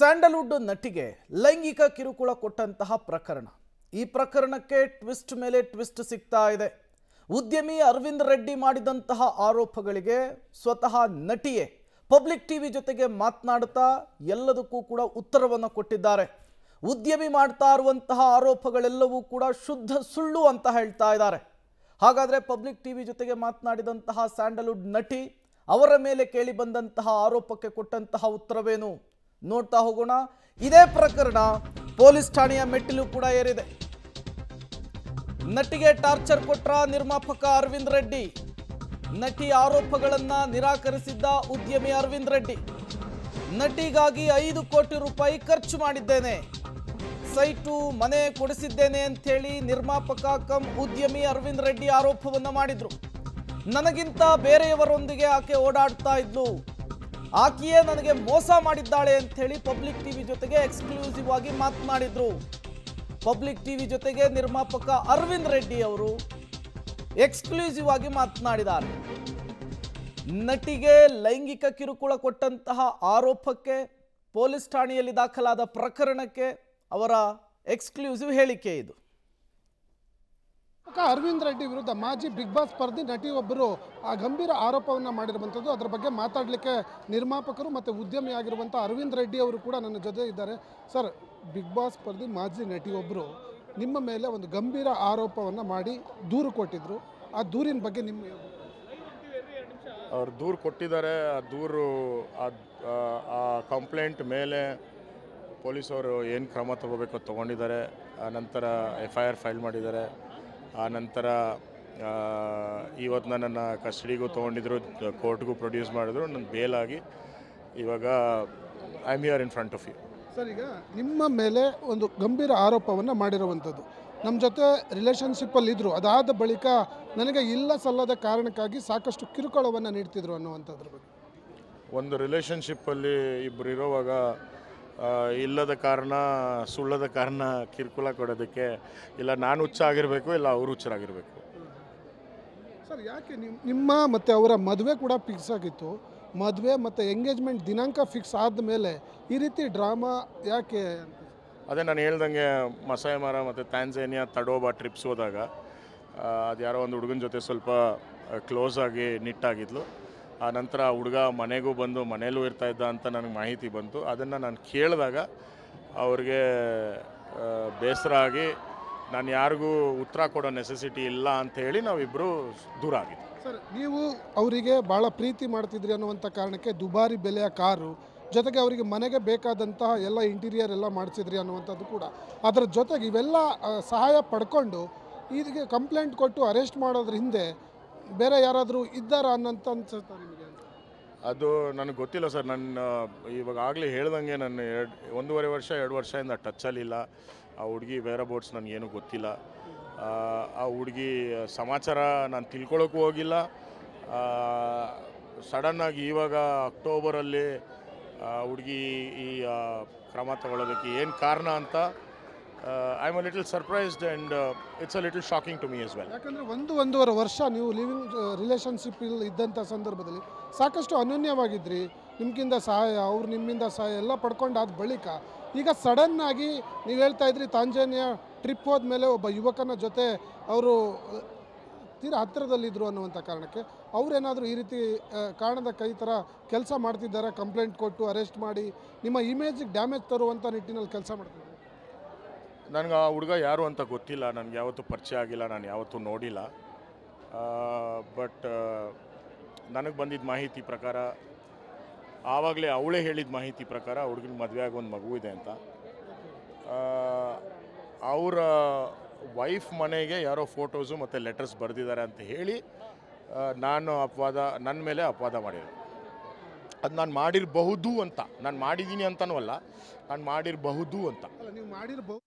Sandalwood ನಟಿಗೆ ಲೈಂಗಿಕ ಕಿರುಕುಳ ಕೊಟ್ಟಂತಹ ಪ್ರಕರಣ. ಈ ಪ್ರಕರಣಕ್ಕೆ ಟ್ವಿಸ್ಟ್ ಮೇಲೆ ಟ್ವಿಸ್ಟ್ ಸಿಗ್ತಾ ಇದೆ. ಉದ್ಯಮಿ ಅರವಿಂದ್ ರೆಡ್ಡಿ ಮಾಡಿದಂತಹ ಆರೋಪಗಳಿಗೆ ಸ್ವತಃ ನಟಿಯೇ ಪಬ್ಲಿಕ್ ಟಿವಿ ಜೊತೆಗೆ ಮಾತನಾಡುತ್ತಾ ಎಲ್ಲದಕ್ಕೂ ಕೂಡ ಉತ್ತರವನ್ನು ಕೊಟ್ಟಿದ್ದಾರೆ. ಉದ್ಯಮಿ ಮಾಡ್ತಾ ಇರುವಂತಹ ಆರೋಪಗಳೆಲ್ಲವೂ ಕೂಡ ಶುದ್ಧ ಸುಳ್ಳು ಅಂತ ಹೇಳ್ತಾ ಇದ್ದಾರೆ. ಹಾಗಾದರೆ ಪಬ್ಲಿಕ್ ಟಿವಿ ಜೊತೆಗೆ ಮಾತನಾಡಿದಂತಹ ಸ್ಯಾಂಡಲ್ವುಡ್ ನಟಿ ಅವರ ಮೇಲೆ ಕೇಳಿ ಬಂದಂತಹ ಆರೋಪಕ್ಕೆ ಕೊಟ್ಟಂತಹ ಉತ್ತರವೇನು ನೋಡ್ತಾ ಹೋಗೋಣ. ಇದೇ ಪ್ರಕರಣ ಪೊಲೀಸ್ ಠಾಣೆಯ ಮೆಟ್ಟಿಲು ಕೂಡ ಏರಿದೆ. ನಟಿಗೆ ಟಾರ್ಚರ್ ಕೊಟ್ರ ನಿರ್ಮಾಪಕ ಅರವಿಂದ್ ರೆಡ್ಡಿ. ನಟಿ ಆರೋಪಗಳನ್ನ ನಿರಾಕರಿಸಿದ್ದ ಉದ್ಯಮಿ ಅರವಿಂದ್ ರೆಡ್ಡಿ. ನಟಿಗಾಗಿ 5 ಕೋಟಿ ರೂಪಾಯಿ ಖರ್ಚು ಮಾಡಿದ್ದೇನೆ, ಸೈಟು ಮನೆ ಕೊಡಿಸಿದ್ದೇನೆ ಅಂತೇಳಿ ನಿರ್ಮಾಪಕ ಕಮ್ ಉದ್ಯಮಿ ಅರವಿಂದ್ ರೆಡ್ಡಿ ಆರೋಪವನ್ನ ಮಾಡಿದ್ರು. ನನಗಿಂತ ಬೇರೆಯವರೊಂದಿಗೆ ಆಕೆ ಓಡಾಡ್ತಾ ಇದ್ಲು, ಆಕೆಯೇ ನನಗೆ ಮೋಸ ಮಾಡಿದ್ದಾಳೆ ಅಂತ ಹೇಳಿ ಪಬ್ಲಿಕ್ ಟಿವಿ ಜೊತೆಗೆ ಎಕ್ಸ್ಕ್ಲೂಸಿವ್ ಆಗಿ ಮಾತನಾಡಿದ್ರು. ಪಬ್ಲಿಕ್ ಟಿವಿ ಜೊತೆಗೆ ನಿರ್ಮಾಪಕ ಅರವಿಂದ್ ರೆಡ್ಡಿ ಅವರು ಎಕ್ಸ್ಕ್ಲೂಸಿವ್ ಆಗಿ ಮಾತನಾಡಿದ್ದಾರೆ. ನಟಿಗೆ ಲೈಂಗಿಕ ಕಿರುಕುಳ ಕೊಟ್ಟಂತಹ ಆರೋಪಕ್ಕೆ, ಪೊಲೀಸ್ ಠಾಣೆಯಲ್ಲಿ ದಾಖಲಾದ ಪ್ರಕರಣಕ್ಕೆ ಅವರ ಎಕ್ಸ್ಕ್ಲೂಸಿವ್ ಹೇಳಿಕೆ ಇದು. ಅರವಿಂದ್ ರೆಡ್ಡಿ ವಿರುದ್ಧ ಮಾಜಿ ಬಿಗ್ ಬಾಸ್ ಸ್ಪರ್ಧಿ ನಟಿ ಒಬ್ಬರು ಗಂಭೀರ ಆರೋಪವನ್ನು ಮಾಡಿರುವಂಥದ್ದು. ಅದರ ಬಗ್ಗೆ ಮಾತಾಡಲಿಕ್ಕೆ ನಿರ್ಮಾಪಕರು ಮತ್ತು ಉದ್ಯಮಿ ಆಗಿರುವಂಥ ಅರವಿಂದ್ ರೆಡ್ಡಿ ಅವರು ಕೂಡ ನನ್ನ ಜೊತೆ ಇದ್ದಾರೆ. ಸರ್, ಬಿಗ್ ಬಾಸ್ ಸ್ಪರ್ಧಿ ಮಾಜಿ ನಟಿ ಒಬ್ಬರು ನಿಮ್ಮ ಮೇಲೆ ಒಂದು ಗಂಭೀರ ಆರೋಪವನ್ನು ಮಾಡಿ ದೂರು ಕೊಟ್ಟಿದ್ರು. ಆ ದೂರಿನ ಬಗ್ಗೆ ನಿಮ್ಮ ಅವ್ರು ದೂರು ಕೊಟ್ಟಿದ್ದಾರೆ. ಆ ದೂರು ಆ ಕಂಪ್ಲೇಂಟ್ ಮೇಲೆ ಪೊಲೀಸವರು ಏನು ಕ್ರಮ ತಗೋಬೇಕು ತೊಗೊಂಡಿದ್ದಾರೆ. ಆ ನಂತರ FIR ಫೈಲ್ ಮಾಡಿದ್ದಾರೆ. ಆ ನಂತರ ಇವತ್ತು ನನ್ನನ್ನು ಕಸ್ಟಡಿಗೂ ತೊಗೊಂಡಿದ್ರು, ಕೋರ್ಟ್ಗೂ ಪ್ರೊಡ್ಯೂಸ್ ಮಾಡಿದ್ರು. ನನ್ನ ಬೇಲಾಗಿ ಇವಾಗ I am here in front of you. Sir, ಈಗ ನಿಮ್ಮ ಮೇಲೆ ಒಂದು ಗಂಭೀರ ಆರೋಪವನ್ನು ಮಾಡಿರುವಂಥದ್ದು. ನಮ್ಮ ಜೊತೆ ರಿಲೇಷನ್ಶಿಪ್ಪಲ್ಲಿ ಇದ್ದರು, ಅದಾದ ಬಳಿಕ ನನಗೆ ಇಲ್ಲ ಸಲ್ಲದ ಕಾರಣಕ್ಕಾಗಿ ಸಾಕಷ್ಟು ಕಿರುಕುಳವನ್ನು ನೀಡ್ತಿದ್ರು ಅನ್ನುವಂಥದ್ರ ಬಗ್ಗೆ. ಒಂದು ರಿಲೇಷನ್ಶಿಪ್ಪಲ್ಲಿ ಇಬ್ಬರು ಇರೋವಾಗ ಇಲ್ಲದ ಕಾರಣ, ಸುಳ್ಳದ ಕಾರಣ ಕಿರುಕುಳ ಕೊಡೋದಕ್ಕೆ ಇಲ್ಲ ನಾನು ಹುಚ್ಚಾಗಿರಬೇಕು, ಇಲ್ಲ ಅವರು ಹುಚ್ಚರಾಗಿರಬೇಕು. ಸರ್, ಯಾಕೆ ನಿಮ್ಮ ಮತ್ತು ಅವರ ಮದುವೆ ಕೂಡ ಫಿಕ್ಸ್ ಆಗಿತ್ತು, ಮದುವೆ ಮತ್ತು ಎಂಗೇಜ್ಮೆಂಟ್ ದಿನಾಂಕ ಫಿಕ್ಸ್ ಆದಮೇಲೆ ಈ ರೀತಿ ಡ್ರಾಮಾ ಯಾಕೆ? ಅದೇ ನಾನು ಹೇಳ್ದಂಗೆ ಮಸಾಯ್ ಮಾರ ಮತ್ತು ಟ್ಯಾನ್ಜಾನಿಯಾ ತಡೋಬಾ ಟ್ರಿಪ್ಸ್ ಹೋದಾಗ ಅದು ಯಾರೋ ಒಂದು ಹುಡುಗನ ಜೊತೆ ಸ್ವಲ್ಪ ಕ್ಲೋಸ್ ಆಗಿ ನಿಟ್ಟಾಗಿದ್ಲು. ಆ ನಂತರ ಆ ಹುಡುಗ ಮನೆಗೂ ಬಂದು ಮನೇಲೂ ಇರ್ತಾಯಿದ್ದ ಅಂತ ನನಗೆ ಮಾಹಿತಿ ಬಂತು. ಅದನ್ನು ನಾನು ಕೇಳಿದಾಗ ಅವ್ರಿಗೆ ಬೇಸರ ಆಗಿ ನಾನು ಯಾರಿಗೂ ಉತ್ತರ ಕೊಡೋ ನೆಸೆಸಿಟಿ ಇಲ್ಲ ಅಂತ ಹೇಳಿ ನಾವಿಬ್ಬರು ದೂರ ಆಗಿದ್ವಿ. ಸರ್, ನೀವು ಅವರಿಗೆ ಭಾಳ ಪ್ರೀತಿ ಮಾಡ್ತಿದ್ರಿ ಅನ್ನುವಂಥ ಕಾರಣಕ್ಕೆ ದುಬಾರಿ ಬೆಲೆಯ ಕಾರು, ಜೊತೆಗೆ ಅವರಿಗೆ ಮನೆಗೆ ಬೇಕಾದಂತಹ ಎಲ್ಲ ಇಂಟೀರಿಯರ್ ಎಲ್ಲ ಮಾಡಿಸಿದ್ರಿ ಅನ್ನುವಂಥದ್ದು ಕೂಡ. ಅದರ ಜೊತೆಗೆ ಇವೆಲ್ಲ ಸಹಾಯ ಪಡ್ಕೊಂಡು ಇದಕ್ಕೆ ಕಂಪ್ಲೇಂಟ್ ಕೊಟ್ಟು ಅರೆಸ್ಟ್ ಮಾಡೋದ್ರ ಹಿಂದೆ ಬೇರೆ ಯಾರಾದರೂ ಇದ್ದಾರಾ ಅನ್ನೋಂಥ ಅನ್ಸುತ್ತೆ ನಿಮಗೆ? ಅದು ನನಗೆ ಗೊತ್ತಿಲ್ಲ ಸರ್. ನನ್ನ ಇವಾಗ ಆಗಲೇ ಹೇಳ್ದಂಗೆ ನಾನು 1.5 ವರ್ಷ 2 ವರ್ಷದಿಂದ ಟಚ್ಚಲ್ಲಿಲ್ಲ. ಆ ಹುಡುಗಿ ವೇರ್ ಅಬೌಟ್ಸ್ ನನಗೇನು ಗೊತ್ತಿಲ್ಲ. ಆ ಹುಡುಗಿ ಸಮಾಚಾರ ನಾನು ತಿಳ್ಕೊಳ್ಳೋಕ್ಕೂ ಹೋಗಿಲ್ಲ. ಸಡನ್ನಾಗಿ ಇವಾಗ ಅಕ್ಟೋಬರಲ್ಲಿ ಹುಡುಗಿ ಈ ಕ್ರಮ ತಗೊಳ್ಳೋದಕ್ಕೆ ಏನು ಕಾರಣ ಅಂತ I am a little surprised and it's a little shocking to me as well. ಯಾಕಂದರೆ 1.5 ವರ್ಷ ನೀವು ಲಿವಿಂಗ್ ರಿಲೇಷನ್ಶಿಪ್ ಇದ್ದಂಥ ಸಂದರ್ಭದಲ್ಲಿ ಸಾಕಷ್ಟು ಅನನ್ಯವಾಗಿದ್ರಿ. ನಿಮ್ಗಿಂತ ಸಹಾಯ, ಅವ್ರು ನಿಮ್ಮಿಂದ ಸಹಾಯ ಎಲ್ಲ ಪಡ್ಕೊಂಡಾದ ಬಳಿಕ ಈಗ ಸಡನ್ನಾಗಿ ನೀವು ಹೇಳ್ತಾ ಇದ್ರಿ ತಾಂಜಾನಿಯಾ ಟ್ರಿಪ್ ಹೋದ್ಮೇಲೆ ಒಬ್ಬ ಯುವಕನ ಜೊತೆ ಅವರು ತೀರಾ ಹತ್ತಿರದಲ್ಲಿದ್ದರು ಅನ್ನುವಂಥ ಕಾರಣಕ್ಕೆ ಅವರೇನಾದರೂ ಈ ರೀತಿ ಕಾರಣದ ಕೈ ಥರ ಕೆಲಸ ಮಾಡ್ತಿದ್ದಾರೆ, ಕಂಪ್ಲೇಂಟ್ ಕೊಟ್ಟು ಅರೆಸ್ಟ್ ಮಾಡಿ ನಿಮ್ಮ ಇಮೇಜಿಗೆ ಡ್ಯಾಮೇಜ್ ತರುವಂಥ ನಿಟ್ಟಿನಲ್ಲಿ ಕೆಲಸ ಮಾಡ್ತಿದ್ದಾರೆ? ನನಗೆ ಆ ಹುಡುಗ ಯಾರು ಅಂತ ಗೊತ್ತಿಲ್ಲ, ನನಗೆ ಯಾವತ್ತೂ ಪರಿಚಯ ಆಗಿಲ್ಲ, ನಾನು ಯಾವತ್ತೂ ನೋಡಿಲ್ಲ. ಬಟ್ ನನಗೆ ಬಂದಿದ್ದ ಮಾಹಿತಿ ಪ್ರಕಾರ, ಆವಾಗಲೇ ಅವಳೇ ಹೇಳಿದ ಮಾಹಿತಿ ಪ್ರಕಾರ ಹುಡುಗಿನ ಮದುವೆ ಆಗಿ ಒಂದು ಮಗು ಇದೆ ಅಂತ. ಅವರ ವೈಫ್ ಮನೆಗೆ ಯಾರೋ ಫೋಟೋಸು ಮತ್ತು ಲೆಟರ್ಸ್ ಬರೆದಿದ್ದಾರೆ ಅಂತ ಹೇಳಿ ನನ್ನ ಮೇಲೆ ಅಪವಾದ ಮಾಡಿದ್ರು. ಅದು ನಾನು ಮಾಡಿರಬಹುದು ಅಂತ, ನಾನು ಮಾಡಿದ್ದೀನಿ ಅಂತನೂ ಅಲ್ಲ, ನಾನು ಮಾಡಿರಬಹುದು ಅಂತ. ನೀವು ಮಾಡಿರಬಹುದು